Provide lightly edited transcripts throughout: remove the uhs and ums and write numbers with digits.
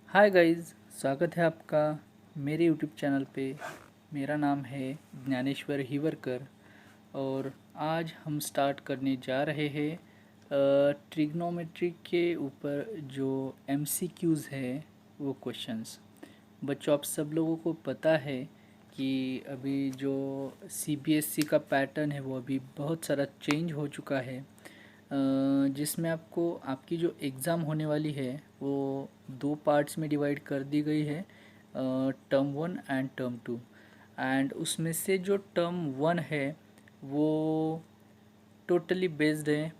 Hi guys, स्वागत है आपका मेरे यूट्यूब चैनल पे। मेरा नाम है ज्ञानेश्वर हिवरकर और आज हम स्टार्ट करने जा रहे हैं ट्रिग्नोमेट्री के ऊपर जो एमसीक्यूज़ है वो क्वेश्चंस। बच्चों, आप सब लोगों को पता है कि अभी जो सीबीएसई का पैटर्न है वो अभी बहुत सारा चेंज हो चुका है, जिसमें आपको आपकी जो एग्ज़ाम होने वाली है वो दो पार्ट्स में डिवाइड कर दी गई है, term one and term two. And उसमें से जो टर्म वन है वो टोटली बेस्ड है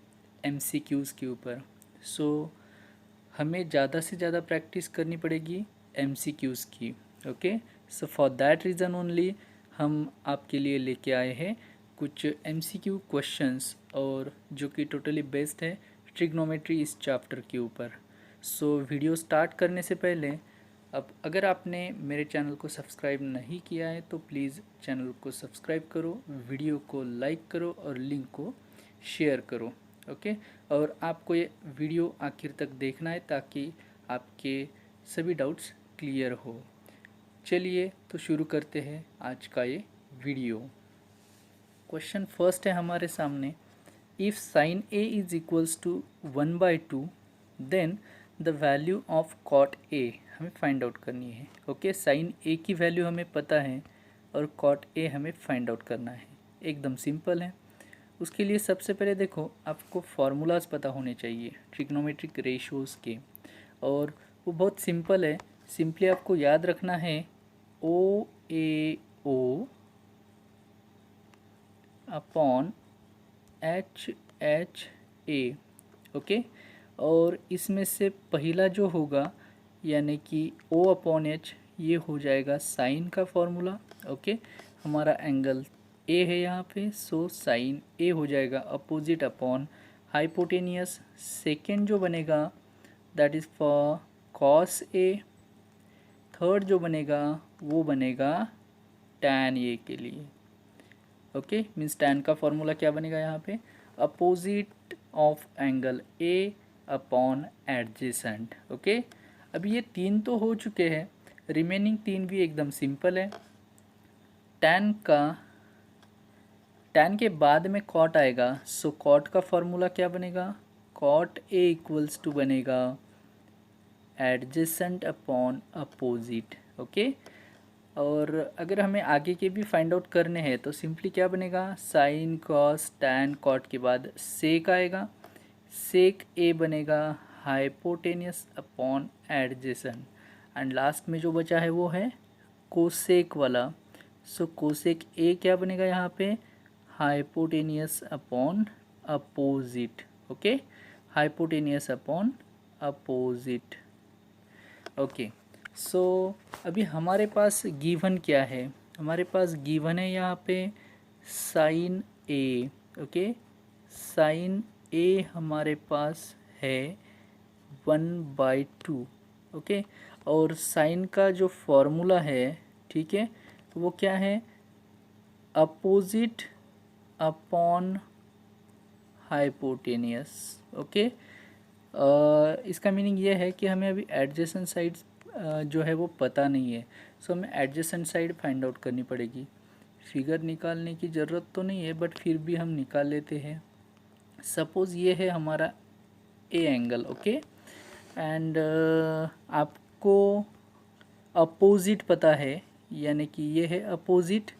एमसीक्यूज़ के ऊपर। सो हमें ज़्यादा से ज़्यादा प्रैक्टिस करनी पड़ेगी एमसीक्यूज़ की। Okay, so for that reason only हम आपके लिए लेके आए हैं कुछ एमसीक्यू क्वेश्चंस, और जो कि टोटली बेस्ड है ट्रिग्नोमेट्री इस चैप्टर के ऊपर। सो वीडियो स्टार्ट करने से पहले, अब अगर आपने मेरे चैनल को सब्सक्राइब नहीं किया है तो प्लीज़ चैनल को सब्सक्राइब करो, वीडियो को लाइक करो और लिंक को शेयर करो। ओके, और आपको ये वीडियो आखिर तक देखना है ताकि आपके सभी डाउट्स क्लियर हो। चलिए तो शुरू करते हैं आज का ये वीडियो। क्वेश्चन फर्स्ट है हमारे सामने, if sine A is equals to 1/2 then the value of cot A हमें फाइंड आउट करनी है। ओके, साइन ए की वैल्यू हमें पता है और कॉट ए हमें फाइंड आउट करना है। एकदम सिंपल है। उसके लिए सबसे पहले देखो, आपको फार्मूलाज पता होने चाहिए ट्रिग्नोमेट्रिक रेशियोज़ के, और वो बहुत सिंपल है। सिंपली आपको याद रखना है O A O upon H H A. Okay, और इसमें से पहला जो होगा यानी कि ओ अपॉन एच, ये हो जाएगा साइन का फॉर्मूला। ओके, हमारा एंगल ए है यहाँ पे, सो साइन ए हो जाएगा अपोजिट अपॉन हाइपोटेनियस। सेकेंड जो बनेगा that is for cos A. Third जो बनेगा वो बनेगा टैन ए के लिए। ओके, मीन्स टैन का फॉर्मूला क्या बनेगा यहाँ पे, opposite of angle A upon adjacent. Okay, अब ये तीन तो हो चुके हैं, रिमेनिंग तीन भी एकदम सिंपल है। टैन के बाद में कॉट आएगा, सो कॉट का फॉर्मूला क्या बनेगा, कॉट ए इक्वल्स टू बनेगा एडजेसेंट अपॉन अपोजिट। ओके, और अगर हमें आगे के भी फाइंड आउट करने हैं तो सिंपली क्या बनेगा, साइन कॉस टैन कॉट के बाद सेक आएगा, सेक ए बनेगा hypotenuse upon adjacent, and last में जो बचा है वो है कोसेक वाला। सो कोसेक ए क्या बनेगा यहाँ पे, hypotenuse upon opposite. Okay, hypotenuse upon opposite. Okay, so अभी हमारे पास गिवन क्या है, हमारे पास गिवन है यहाँ पे साइन ए। ओके, साइन ए हमारे पास है 1/2। ओके, और साइन का जो फॉर्मूला है, ठीक है, वो क्या है, अपोजिट अपॉन हाइपोटेनियस। ओके, इसका मीनिंग ये है कि हमें अभी एडजेसेंट साइड्स जो है वो पता नहीं है, सो हमें एडजेसेंट साइड फाइंड आउट करनी पड़ेगी। फिगर निकालने की ज़रूरत तो नहीं है बट फिर भी हम निकाल लेते हैं। सपोज़ ये है हमारा ए एंगल। ओके, एंड आपको अपोजिट पता है, यानी कि ये है अपोजिट।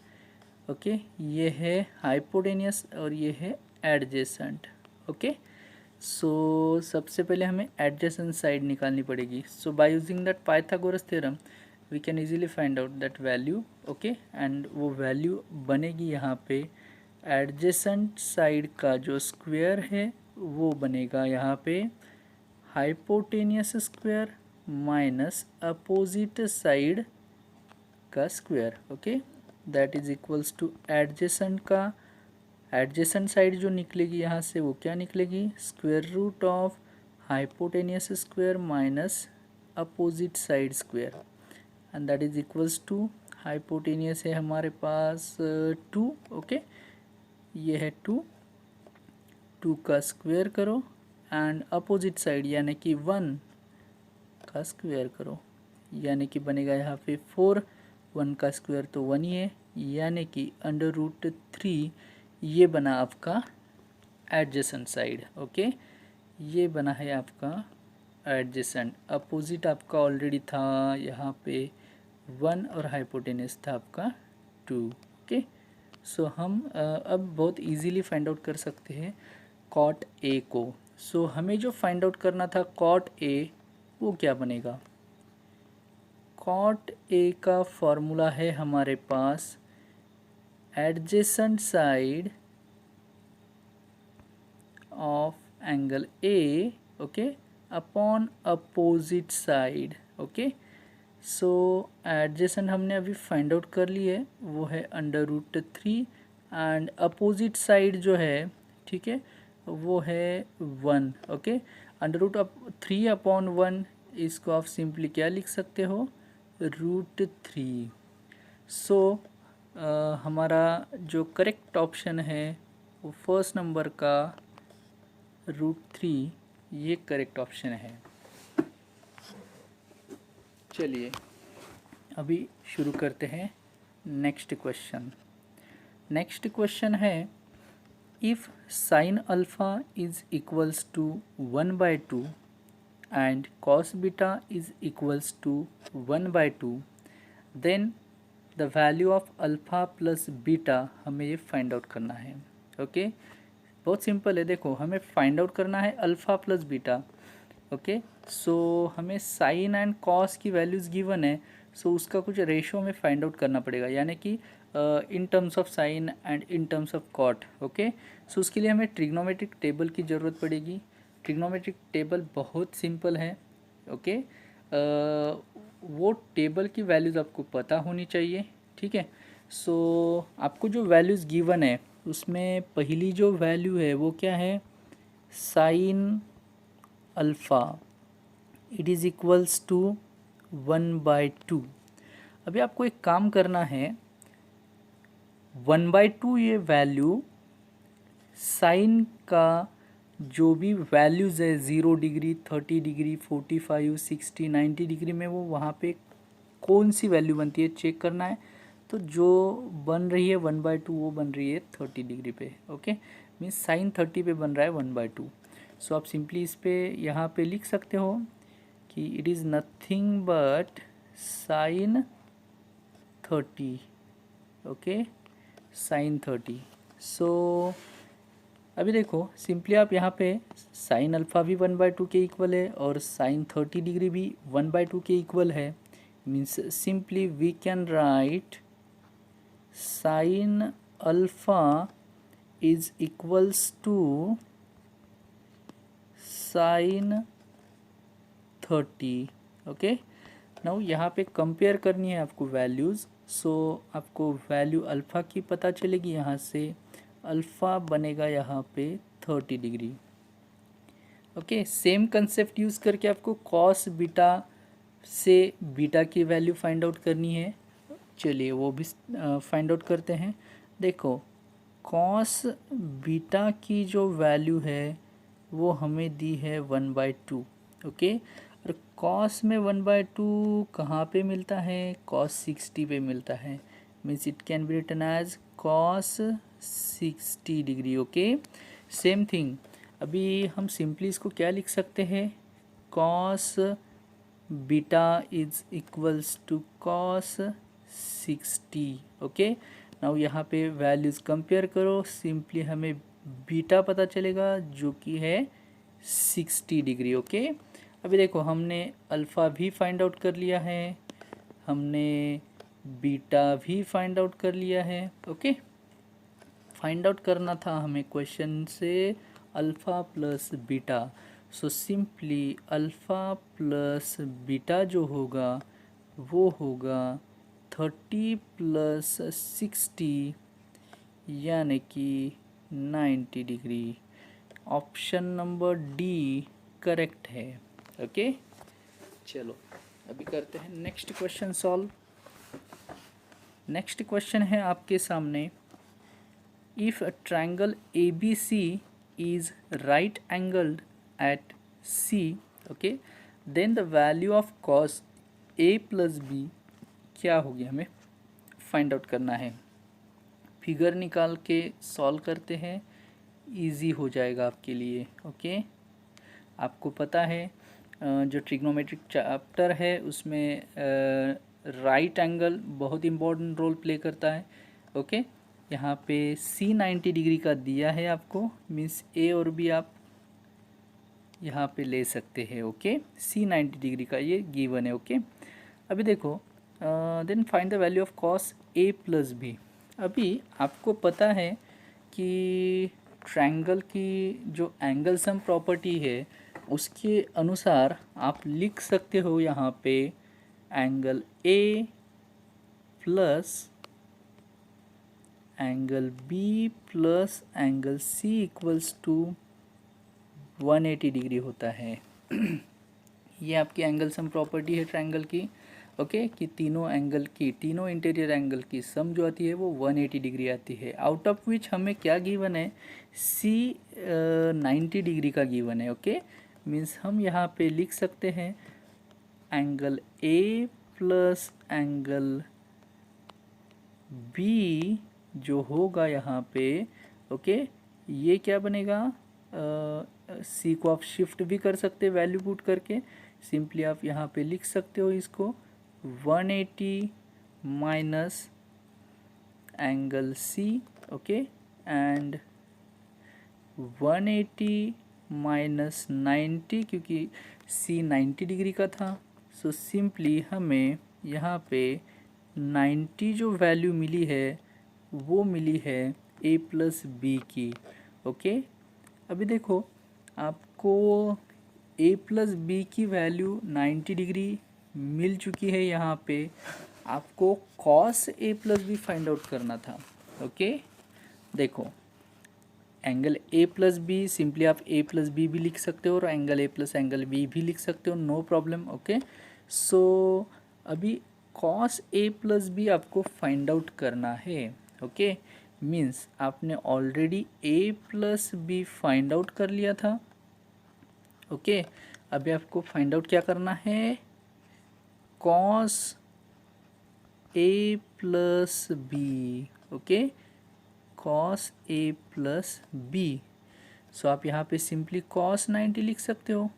ओके, ये है हाइपोटेनियस और ये है एडजेसेंट। ओके, सो सबसे पहले हमें एडजेसेंट साइड निकालनी पड़ेगी। So by using that Pythagoras theorem we can easily find out that value. Okay, and वो वैल्यू बनेगी यहाँ पे, एडजेसेंट साइड का जो स्क्वायर है वो बनेगा यहाँ पे hypotenuse square minus opposite side का square. Okay, that is equals to adjacent का, एडजेसेंट साइड जो निकलेगी यहाँ से वो क्या निकलेगी, square root of hypotenuse square minus opposite side square, and that is equals to, hypotenuse है हमारे पास 2। ओके, ये है 2, 2 का स्क्वायर करो एंड अपोजिट साइड यानी कि 1 का स्क्वायर करो। यानी कि बनेगा यहाँ पे 4, 1 का स्क्वायर तो 1 ही है, यानी कि √3 ये बना आपका एडजेसेंट साइड। ओके, ये बना है आपका एडजेसेंट। अपोजिट आपका ऑलरेडी था यहाँ पे 1 और हाइपोटेनस था आपका 2। ओके, सो हम अब बहुत इजीली फाइंड आउट कर सकते हैं कॉट ए को। सो हमें जो फाइंड आउट करना था कॉट ए, वो क्या बनेगा? कॉट ए का फॉर्मूला है हमारे पास adjacent side of angle A, okay, upon opposite side. Okay, so adjacent हमने अभी फाइंड आउट कर ली है, वो है √3 एंड अपोजिट साइड जो है, ठीक है, वो है 1। ओके, √3 अपॉन 1, इसको आप सिंपली क्या लिख सकते हो? √3। सो हमारा जो करेक्ट ऑप्शन है वो फर्स्ट नंबर का √3 ये करेक्ट ऑप्शन है। चलिए अभी शुरू करते हैं नेक्स्ट क्वेश्चन। नेक्स्ट क्वेश्चन है, if sine alpha is equals to 1/2 and cos beta is equals to 1/2, then the value of alpha plus beta हमें ये फाइंड आउट करना है। ओके, बहुत सिंपल है। देखो, हमें फाइंड आउट करना है अल्फ़ा प्लस बीटा। ओके, सो हमें साइन एंड कॉस की वैल्यूज़ गिवन है, सो उसका कुछ रेशो में फाइंड आउट करना पड़ेगा, यानी कि in terms of sine and in terms of cot. Okay, so उसके लिए हमें ट्रिग्नोमेट्रिक टेबल की ज़रूरत पड़ेगी। ट्रिग्नोमेट्रिक टेबल बहुत सिंपल है। ओके, वो टेबल की वैल्यूज़ आपको पता होनी चाहिए। ठीक है, सो आपको जो वैल्यूज़ गिवन है उसमें पहली जो वैल्यू है वो क्या है? Sine alpha it is equals to 1/2। अभी आपको एक काम करना है, 1/2 ये वैल्यू साइन का जो भी वैल्यूज़ है 0 डिग्री, 30 डिग्री, 45, 60, 90 डिग्री में, वो वहाँ पे कौन सी वैल्यू बनती है चेक करना है। तो जो बन रही है 1/2 वो बन रही है 30 डिग्री पे। ओके, मीन्स साइन 30 पे बन रहा है 1/2। सो आप सिंपली इस पे यहाँ पे लिख सकते हो कि it is nothing but sine 30। Okay, sine 30। So अभी देखो, सिंपली आप यहाँ पे साइन अल्फ़ा भी 1/2 के इक्वल है और साइन 30 डिग्री भी 1/2 के इक्वल है। Means simply we can write sine alpha is equals to sine 30। Okay, now यहाँ पे कंपेयर करनी है आपको वैल्यूज़। सो आपको वैल्यू अल्फ़ा की पता चलेगी, यहाँ से अल्फ़ा बनेगा यहाँ पे 30 degree. Okay, same concept use करके आपको कॉस बीटा से बीटा की वैल्यू फाइंड आउट करनी है। चलिए वो भी फाइंड आउट करते हैं। देखो, कॉस बीटा की जो वैल्यू है वो हमें दी है 1/2। ओके, और कॉस में 1/2 कहाँ पे मिलता है? कॉस 60 पे मिलता है। Means it can be written as cos 60 degree. Okay, same thing अभी हम सिंपली इसको क्या लिख सकते हैं? Cos beta is equals to cos 60। Okay, now यहाँ पे वैल्यूज़ कंपेयर करो, सिंपली हमें बीटा पता चलेगा जो कि है 60 डिग्री। ओके, अभी देखो, हमने अल्फ़ा भी फाइंड आउट कर लिया है, हमने बीटा भी फाइंड आउट कर लिया है। ओके, फाइंड आउट करना था हमें क्वेश्चन से alpha plus beta. So simply alpha plus beta जो होगा वो होगा 30 प्लस 60 यानी कि 90 degree. Option number D correct है। ओके, चलो अभी करते हैं next question solve. Next question है आपके सामने, if a triangle ABC is right angled at C, okay, then the value of cos A plus B क्या होगी हमें फाइंड आउट करना है। फिगर निकाल के सॉल्व करते हैं, इजी हो जाएगा आपके लिए। ओके, आपको पता है जो ट्रिग्नोमेट्रिक चैप्टर है उसमें राइट एंगल बहुत इम्पोर्टेंट रोल प्ले करता है। ओके, यहाँ पे सी 90 डिग्री का दिया है आपको, मीन्स ए और बी आप यहाँ पे ले सकते हैं। ओके, सी 90 डिग्री का ये गिवन है। ओके, अभी देखो then find the value of cos A plus B. अभी आपको पता है कि ट्रायंगल की जो एंगल सम प्रॉपर्टी है उसके अनुसार आप लिख सकते हो यहाँ पे angle A plus angle B plus angle C equals to 180 degree होता है। ये आपकी एंगल सम प्रॉपर्टी है ट्रायंगल की। ओके, कि तीनों एंगल की, तीनों इंटीरियर एंगल की सम जो आती है वो 180 डिग्री आती है। आउट ऑफ विच हमें क्या गिवन है, सी 90 डिग्री का गिवन है। ओके, मीन्स हम यहाँ पे लिख सकते हैं angle A plus angle B जो होगा यहाँ पे। ओके, ये क्या बनेगा, सी को आप शिफ्ट भी कर सकते हैं वैल्यू पुट करके। सिंपली आप यहाँ पे लिख सकते हो इसको 180 minus angle C. Okay, and 180 minus 90, क्योंकि सी 90 डिग्री का था, सो सिंपली हमें यहाँ पे 90 जो वैल्यू मिली है वो मिली है ए प्लस बी की। ओके, अभी देखो आपको ए प्लस बी की वैल्यू 90 डिग्री मिल चुकी है। यहाँ पे आपको cos A plus B find out करना था। ओके, देखो angle A plus B, simply आप ए प्लस बी भी लिख सकते हो और angle A plus angle B भी लिख सकते हो, नो प्रॉब्लम। ओके, सो अभी कॉस ए प्लस बी आपको फाइंड आउट करना है। ओके, मीन्स आपने ऑलरेडी ए प्लस बी फाइंड आउट कर लिया था। ओके, अभी आपको फाइंड आउट क्या करना है, cos A plus B. Okay, cos A plus B. सो आप यहाँ पे सिंपली कॉस 90 लिख सकते हो।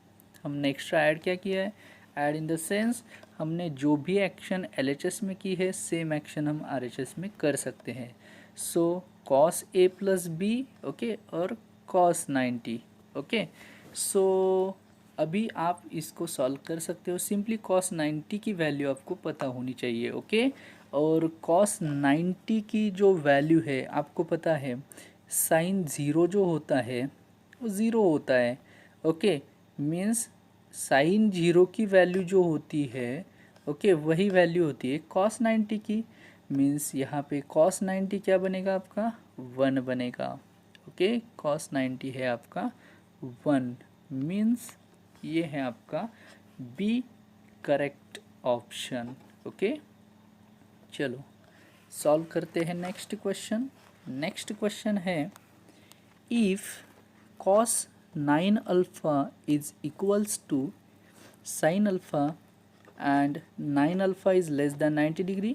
हमने एक्स्ट्रा ऐड क्या किया है, ऐड इन द सेंस हमने जो भी एक्शन LHS में की है सेम एक्शन हम RHS में कर सकते हैं। So cos A plus B, okay, और कॉस 90। ओके, सो अभी आप इसको सॉल्व कर सकते हो। सिंपली कॉस 90 की वैल्यू आपको पता होनी चाहिए। ओके, और कॉस 90 की जो वैल्यू है आपको पता है, साइन ज़ीरो जो होता है वो ज़ीरो होता है। ओके, मीन्स साइन जीरो की वैल्यू जो होती है, ओके, वही वैल्यू होती है कॉस 90 की। मीन्स यहाँ पे कॉस 90 क्या बनेगा आपका, 1 बनेगा। ओके, कॉस 90 है आपका 1, मीन्स ये है आपका बी करेक्ट ऑप्शन। ओके, चलो सॉल्व करते हैं नेक्स्ट क्वेश्चन। नेक्स्ट क्वेश्चन है, if cos 9 alpha is equals to sin alpha and 9 alpha is less than 90 degree,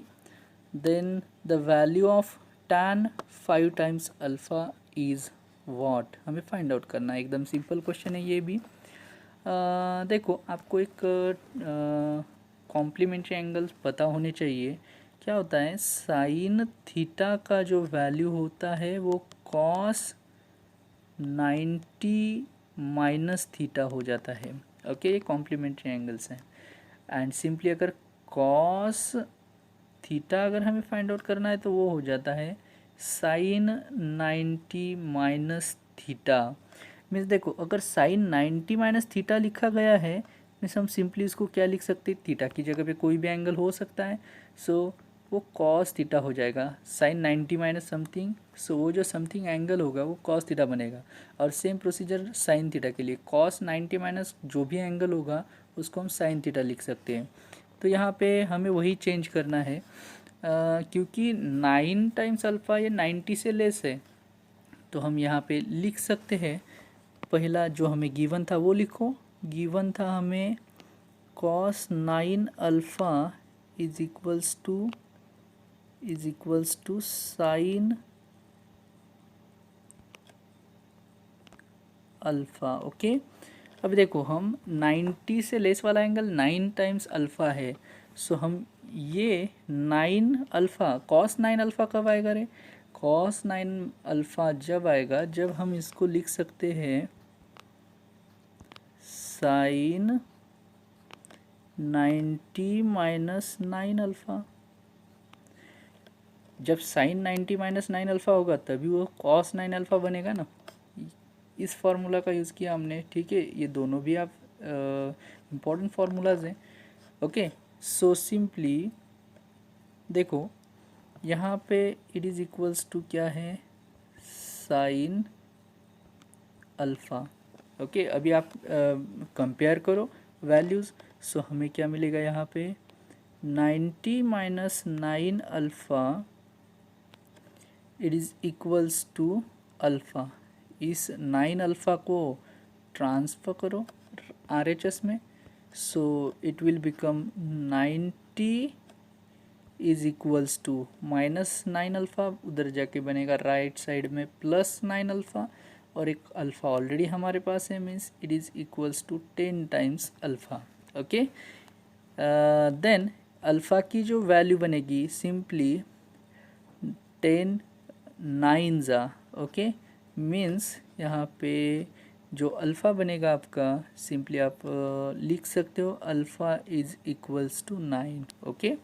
then the value of tan 5 times alpha is what। हमें find out करना है, एकदम simple question है ये भी। देखो आपको एक कॉम्प्लीमेंट्री एंगल्स पता होने चाहिए। क्या होता है, साइन थीटा का जो वैल्यू होता है वो कॉस 90 माइनस थीटा हो जाता है। ओके, ये कॉम्प्लीमेंट्री एंगल्स हैं। एंड सिंपली अगर कॉस थीटा अगर हमें फाइंड आउट करना है तो वो हो जाता है साइन 90 माइनस थीटा। मीन्स देखो अगर साइन 90 माइनस थीटा लिखा गया है, मीन्स हम सिंपली इसको क्या लिख सकते हैं, थीटा की जगह पे कोई भी एंगल हो सकता है। सो वो कॉस थीटा हो जाएगा, साइन 90 माइनस समथिंग, सो वो जो समथिंग एंगल होगा वो कॉस थीटा बनेगा। और सेम प्रोसीजर साइन थीटा के लिए, कॉस 90 माइनस जो भी एंगल होगा उसको हम साइन थीटा लिख सकते हैं। तो यहाँ पे हमें वही चेंज करना है, क्योंकि 9 टाइम्स अल्फ़ा ये 90 से लेस है, तो हम यहाँ पे लिख सकते हैं, पहला जो हमें गिवन था वो लिखो। गिवन था हमें cos 9 alpha is equals to sine alpha. Okay, अब देखो हम 90 से लेस वाला एंगल 9 टाइम्स अल्फ़ा है, सो हम ये 9 अल्फ़ा कॉस 9 अल्फ़ा कब आएगा रे? कॉस 9 अल्फ़ा जब आएगा जब हम इसको लिख सकते हैं साइन 90 माइनस 9 अल्फ़ा। जब साइन 90 माइनस 9 अल्फ़ा होगा तभी वो कॉस 9 अल्फ़ा बनेगा ना। इस फार्मूला का यूज़ किया हमने, ठीक है। ये दोनों भी आप इम्पॉर्टेंट फार्मूलाज हैं। ओके, सो सिंपली देखो यहाँ पे इट इज़ इक्वल्स टू क्या है, साइन अल्फ़ा। ओके, अभी आप कंपेयर करो वैल्यूज़। सो हमें क्या मिलेगा यहाँ पे 90 minus 9 alpha it is equals to alpha. इस 9 अल्फ़ा को ट्रांसफ़र करो RHS में, so it will become 90 is equals to minus 9 alpha, उधर जाके बनेगा राइट साइड में प्लस 9 अल्फ़ा, और एक अल्फ़ा ऑलरेडी हमारे पास है, means it is equals to 10 times alpha. Okay, then alpha की जो वैल्यू बनेगी सिंपली 10 9 ओके, मीन्स यहाँ पे जो अल्फ़ा बनेगा आपका सिंपली आप लिख सकते हो alpha is equals to 9। Okay,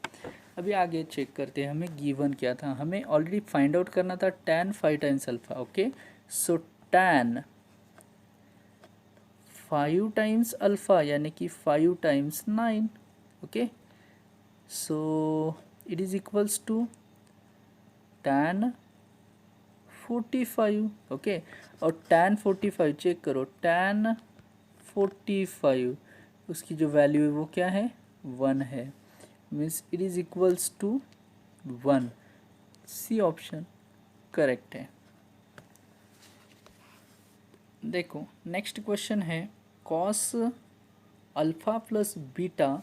अभी आगे चेक करते हैं हमें गिवन क्या था। हमें ऑलरेडी फाइंड आउट करना था tan 5 times alpha. Okay, so tan 5 times alpha यानी कि 5 times 9। Okay, so it is equals to tan 45। Okay, और tan 45 चेक करो, tan 45 उसकी जो वैल्यू है वो क्या है, 1 है, means it is equals to 1। C option correct है। देखो नेक्स्ट क्वेश्चन है cos alpha plus beta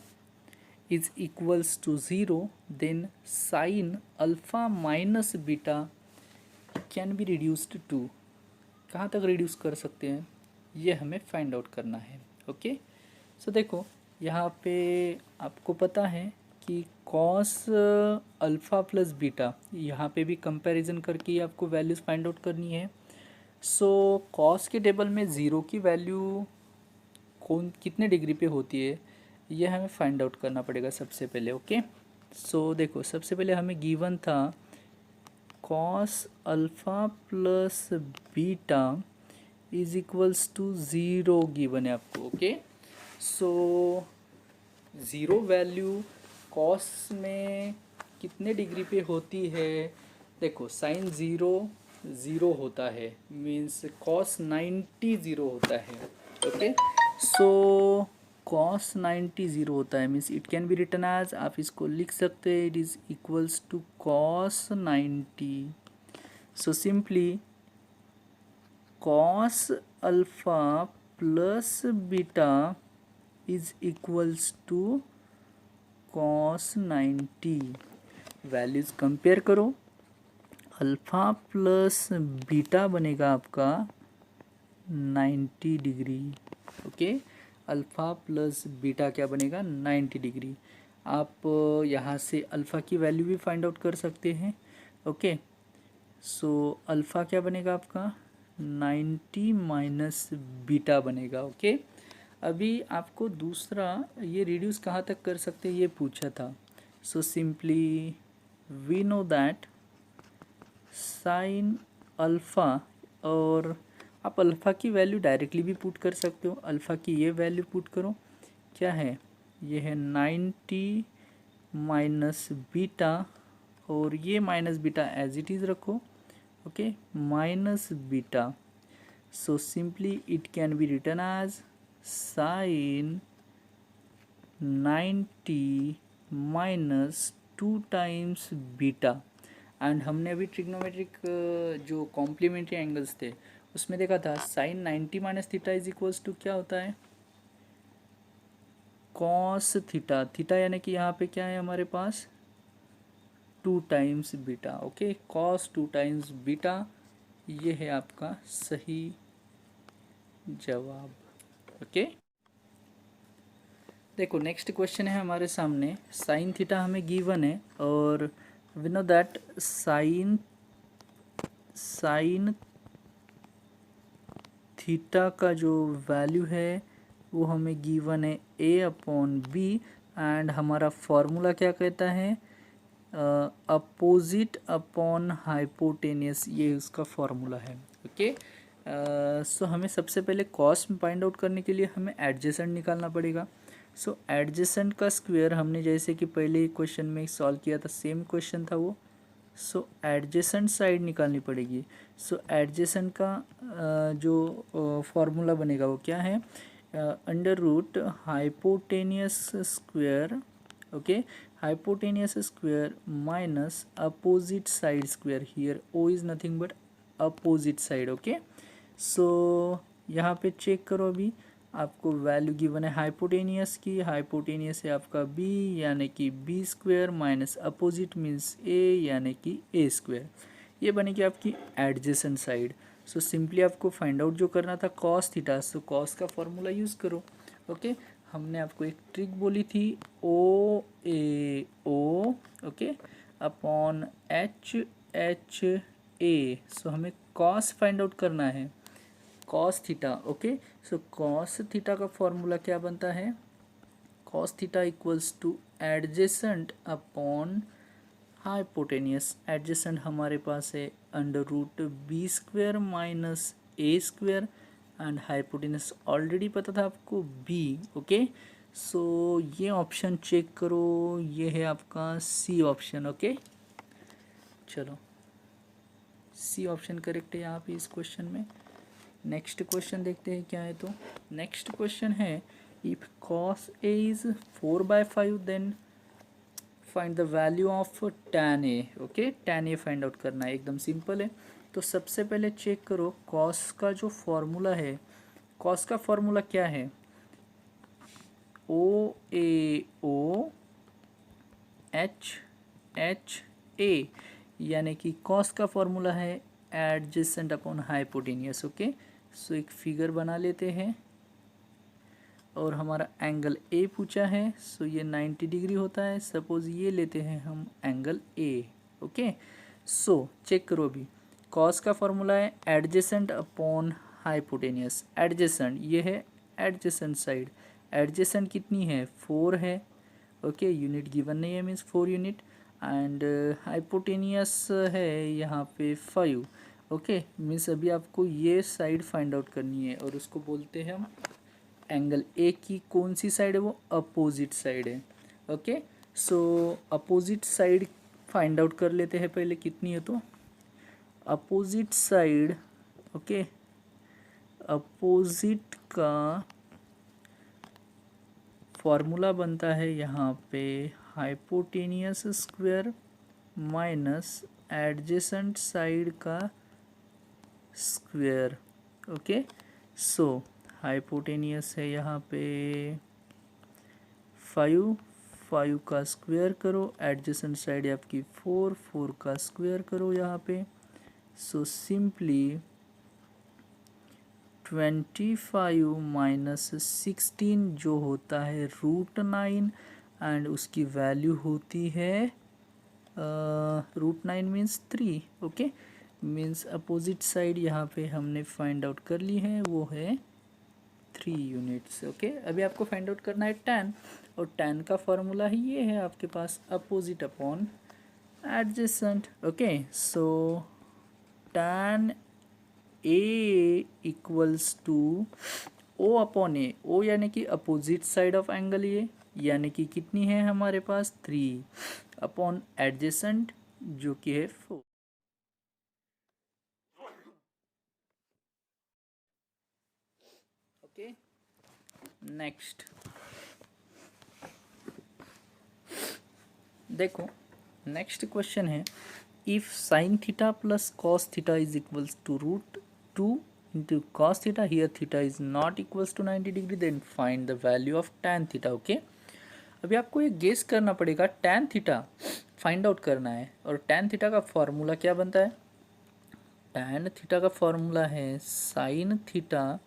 is equals to 0 then sine alpha minus beta can be reduced to. कहाँ तक रिड्यूस कर सकते हैं ये हमें फाइंड आउट करना है। ओके, सो देखो यहाँ पे आपको पता है कि कॉस अल्फ़ा प्लस बीटा, यहाँ पे भी कंपैरिजन करके ही आपको वैल्यूज़ फाइंड आउट करनी है। सो कॉस के टेबल में ज़ीरो की वैल्यू कौन कितने डिग्री पे होती है ये हमें फाइंड आउट करना पड़ेगा सबसे पहले। ओके, सो देखो सबसे पहले हमें गिवन था cos alpha plus beta is equals to 0 given है आपको। ओके, सो 0 वैल्यू कॉस में कितने डिग्री पे होती है, देखो साइन 0 होता है, मीन्स कॉस 90 0 होता है। ओके, सो कॉस 90 0 होता है, means it can be written as, आप इसको लिख सकते हैं it is equals to cos 90। So simply cos alpha plus beta is equals to cos 90। Values compare करो, अल्फ़ा प्लस बीटा बनेगा आपका 90 degree. Okay, alpha plus beta क्या बनेगा 90 डिग्री। आप यहाँ से अल्फ़ा की वैल्यू भी फाइंड आउट कर सकते हैं। ओके, सो अल्फ़ा क्या बनेगा आपका 90 माइनस बीटा बनेगा। ओके, अभी आपको दूसरा ये रिड्यूस कहाँ तक कर सकते हैं ये पूछा था। So simply we know that sine alpha, और आप अल्फ़ा की वैल्यू डायरेक्टली भी पुट कर सकते हो। अल्फ़ा की ये वैल्यू पुट करो, क्या है ये है 90 माइनस बीटा, और ये minus beta as it is रखो। Okay, minus beta, so simply it can be written as sine 90 minus 2 times beta. And हमने अभी ट्रिग्नोमेट्रिक जो कॉम्प्लीमेंट्री एंगल्स थे उसमें देखा था sine 90 minus theta is equals to क्या होता है, कॉस थीटा, थीटा यानी कि यहाँ पे क्या है हमारे पास 2 times beta. Okay, cos 2 times beta, ये है आपका सही जवाब। ओके, देखो नेक्स्ट क्वेश्चन है हमारे सामने। साइन थीटा हमें गिवन है और we know that sine theta का जो वैल्यू है वो हमें गिवन है a अपॉन बी, एंड हमारा फॉर्मूला क्या कहता है, अपोजिट अपॉन हाइपोटेनियस, ये उसका फॉर्मूला है। ओके, सो हमें सबसे पहले कॉस फाइंड आउट करने के लिए हमें एडजेसेंट निकालना पड़ेगा। सो एडजेसेंट का स्क्वायर हमने जैसे कि पहले क्वेश्चन में सॉल्व किया था, सेम क्वेश्चन था वो। सो एडजेसेंट साइड निकालनी पड़ेगी। सो एडजेसेंट का जो फॉर्मूला बनेगा वो क्या है, under root hypotenuse square, okay, hypotenuse square minus opposite side square, here O is nothing but opposite side. Okay, so यहाँ पे चेक करो, अभी आपको वैल्यू गिवन है हाइपोटेनियस की, हाइपोटेनियस है आपका बी यानी कि B square minus opposite means A यानी कि ए स्क्वायर, ये बनेगी आपकी एडजेसेंट साइड। सो सिंपली आपको फाइंड आउट जो करना था कॉस थीटा, सो कॉस का फॉर्मूला यूज़ करो। ओके, हमने आपको एक ट्रिक बोली थी O A O, okay, upon H H A. So हमें कॉस फाइंड आउट करना है, cos theta. Okay, so cos theta का फॉर्मूला क्या बनता है, cos theta equals to adjacent upon hypotenuse. Adjacent हमारे पास है under root B square minus A square, and hypotenuse already पता था आपको बी। ओके, सो ये ऑप्शन चेक करो, ये है आपका सी ऑप्शन। ओके, चलो सी ऑप्शन करेक्ट है यहाँ पे इस क्वेश्चन में। नेक्स्ट क्वेश्चन देखते हैं क्या है। तो नेक्स्ट क्वेश्चन है, if cos a is 4/5 then find the value of tan a। Okay, tan a find out करना है, एकदम सिंपल है। तो सबसे पहले चेक करो cos का जो फॉर्मूला है, cos का फॉर्मूला क्या है, O A O H H ए, यानी कि cos का फॉर्मूला है एडजेसेंट अपॉन हाइपोटेनियस। ओके, सो एक फिगर बना लेते हैं और हमारा एंगल ए पूछा है, सो ये 90 डिग्री होता है। सपोज ये लेते हैं हम angle A. Okay, so check करो, अभी कॉस का फॉर्मूला है एडजेसेंट अपॉन हाइपोटेनियस। एडजेसेंट ये है एडजेसेंट साइड, एडजेसेंट कितनी है 4 है। ओके, यूनिट गिवन नहीं है मीन्स 4 यूनिट, एंड हाइपोटेनियस है यहाँ पे 5। ओके, मीन्स अभी आपको ये साइड फाइंड आउट करनी है और उसको बोलते हैं हम एंगल ए की कौन सी साइड है, वो अपोजिट साइड है। ओके, सो अपोजिट साइड फाइंड आउट कर लेते हैं पहले कितनी है। तो अपोजिट साइड, ओके, अपोजिट का फॉर्मूला बनता है यहाँ पे hypotenuse square minus adjacent side का स्क्वायर। ओके, सो हाइपोटेनियस है यहाँ पे 5, 5 का स्क्वायर करो, एडजेसेंट साइड है आपकी 4, 4 का स्क्वायर करो यहाँ पे। सो सिंपली 25 माइनस 16 जो होता है √9, एंड उसकी वैल्यू होती है √9 means 3। Okay, means opposite side यहाँ पे हमने फाइंड आउट कर ली है, वो है 3 यूनिट्स। ओके, अभी आपको फाइंड आउट करना है tan, और tan का फॉर्मूला ही ये है आपके पास opposite upon adjacent. Okay, so tan a equals to O upon A, O यानी कि अपोजिट साइड ऑफ एंगल, ये यानी कि कितनी है हमारे पास 3 अपॉन एडजेसेंट जो कि है 4। ओके, नेक्स्ट देखो, नेक्स्ट क्वेश्चन है, if sine theta plus cos theta is equals to √2 into cos theta. Here theta is not equals to 90 degree. Then find the value of tan theta. Okay. अभी आपको ये guess करना पड़ेगा, tan theta find out करना है। और tan theta का formula क्या बनता है? tan थीटा का फॉर्मूला है sine theta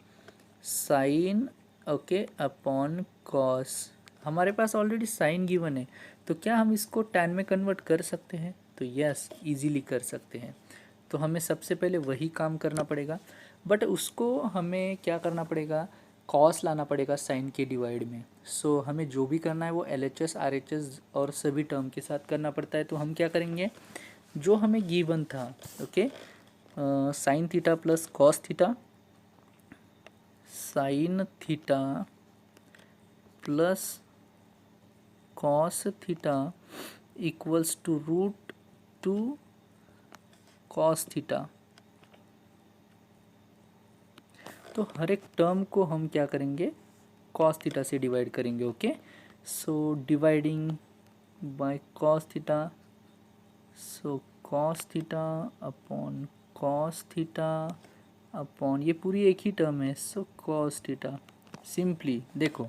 sine okay upon cos. हमारे पास ऑलरेडी साइन गिवन है, तो क्या हम इसको tan में कन्वर्ट कर सकते हैं? तो यस, इजीली कर सकते हैं। तो हमें सबसे पहले वही काम करना पड़ेगा, बट उसको हमें क्या करना पड़ेगा, कॉस लाना पड़ेगा साइन के डिवाइड में। सो हमें जो भी करना है वो LHS RHS और सभी टर्म के साथ करना पड़ता है। तो हम क्या करेंगे, जो हमें गिवन था, okay, sine theta plus cos theta, sine theta plus cos theta equals to root two cos theta. तो हर एक टर्म को हम क्या करेंगे, कॉस थीटा से डिवाइड करेंगे। Okay, so dividing by cos theta, so cos theta upon cos theta upon ये पूरी एक ही टर्म है, सो कॉस थीटा। सिंपली देखो,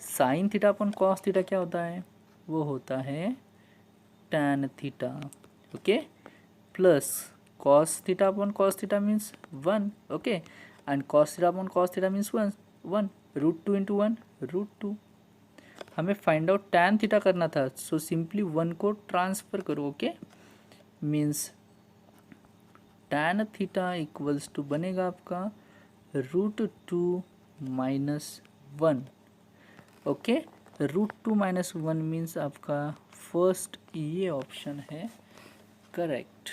sine theta upon cos theta क्या होता है, वो होता है tan theta. Okay, plus cos theta upon cos theta means 1। Okay, and cos theta upon cos theta means 1 root 2 into 1 root 2। हमें find out tan theta करना था, सो सिंपली 1 को ट्रांसफर करो। Okay, means tan theta equals to बनेगा आपका root 2 minus 1। ओके, root 2 minus 1 means आपका first ये ऑप्शन है करेक्ट।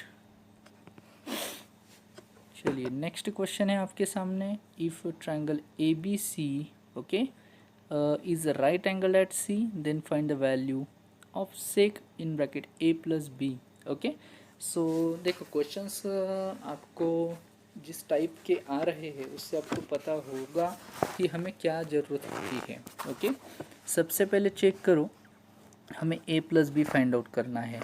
चलिए नेक्स्ट क्वेश्चन है आपके सामने, if triangle ABC okay is right angle at C, then find the value of sec in bracket A plus B। Okay, so देखो questions आपको जिस टाइप के आ रहे हैं उससे आपको पता होगा कि हमें क्या ज़रूरत होती है। ओके, सबसे पहले चेक करो, हमें A plus B find out करना है।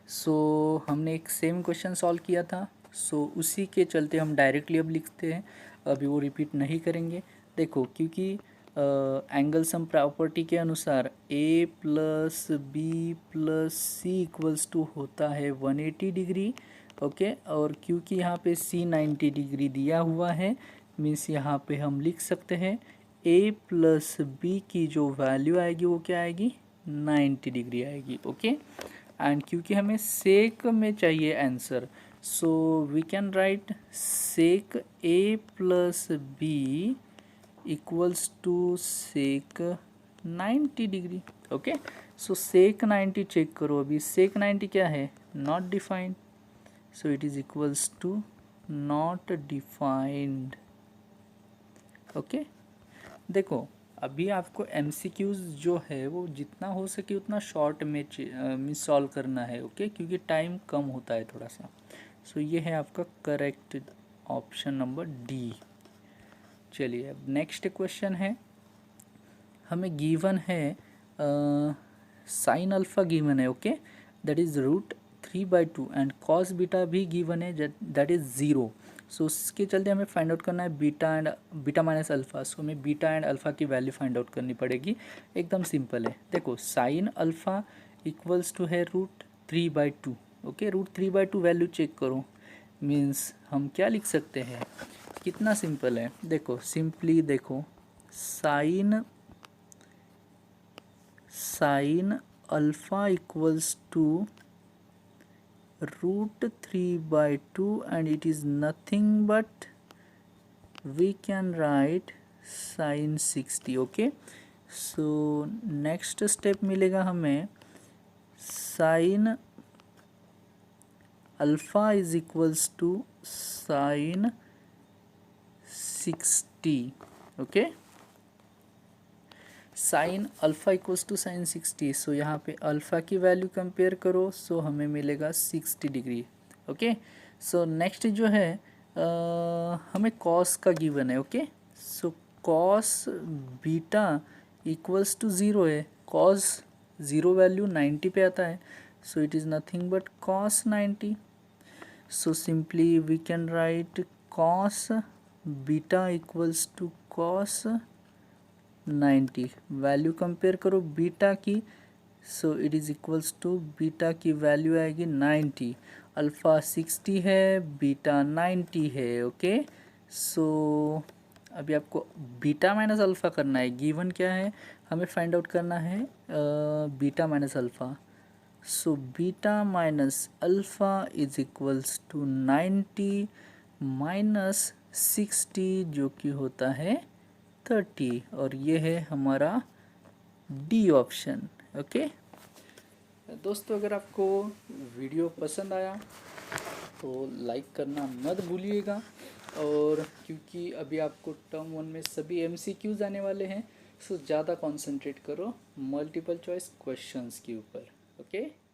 सो हमने एक सेम क्वेश्चन सॉल्व किया था, सो उसी के चलते हम डायरेक्टली अब लिखते हैं, अभी वो रिपीट नहीं करेंगे। देखो क्योंकि एंगल सम प्रॉपर्टी के अनुसार A plus B plus C equals to होता है 180 डिग्री। ओके, और क्योंकि यहाँ पे C 90 डिग्री दिया हुआ है, मीन्स यहाँ पे हम लिख सकते हैं A प्लस बी की जो वैल्यू आएगी वो क्या आएगी, 90 डिग्री आएगी। ओके, एंड क्योंकि हमें सेक में चाहिए answer, so we can write sec A plus B equals to sec 90 degree. Okay, so sec 90 check करो, अभी सेक 90 क्या है, not defined, so it is equals to not defined. Okay, देखो अभी आपको MCQs जो है वो जितना हो सके उतना शॉर्ट में सॉल्व करना है। ओके, क्योंकि टाइम कम होता है थोड़ा सा। सो ये है आपका करेक्ट ऑप्शन नंबर डी। चलिए अब नेक्स्ट क्वेश्चन है, हमें गिवन है साइन अल्फ़ा गिवन है। Okay, that is root 3/2 and cos beta भी गिवन है, दैट इज़ 0। सो उसके चलते हमें फाइंड आउट करना है बीटा माइनस अल्फ़ा। सो हमें बीटा एंड अल्फ़ा की वैल्यू फाइंड आउट करनी पड़ेगी। एकदम सिंपल है, देखो साइन अल्फ़ा इक्वल्स टू है root 3/2। Okay, root 3/2 value check करो, मीन्स हम क्या लिख सकते हैं, कितना सिंपल है। देखो सिंपली देखो, sine alpha equals to root 3/2 and it is nothing but we can write sin 60। Okay, so next step मिलेगा हमें sine alpha is equals to sine 60। Okay, sine alpha equals to sine 60। So यहाँ पे alpha की value compare करो, सो हमें मिलेगा 60 degree. Okay, so next जो है हमें कॉस का गिवन है। Okay, so cos beta equals to 0 है, कॉस 0 वैल्यू 90 पे आता है, so it is nothing but cos 90। So simply we can write cos beta equals to cos 90। Value compare करो बीटा की, so it is equals to beta की value आएगी 90। Alpha 60 है, beta 90 है। ओके, सो अभी आपको बीटा माइनस अल्फ़ा करना है। गिवन क्या है, हमें फाइंड आउट करना है beta minus alpha. So beta minus alpha is equals to 90 minus 60 जो कि होता है 30, और ये है हमारा डी ऑप्शन। ओके दोस्तों, अगर आपको वीडियो पसंद आया तो लाइक करना मत भूलिएगा, और क्योंकि अभी आपको टर्म 1 में सभी MCQs आने वाले हैं, सो ज़्यादा कंसंट्रेट करो मल्टीपल चॉइस क्वेश्चंस के ऊपर। ओके।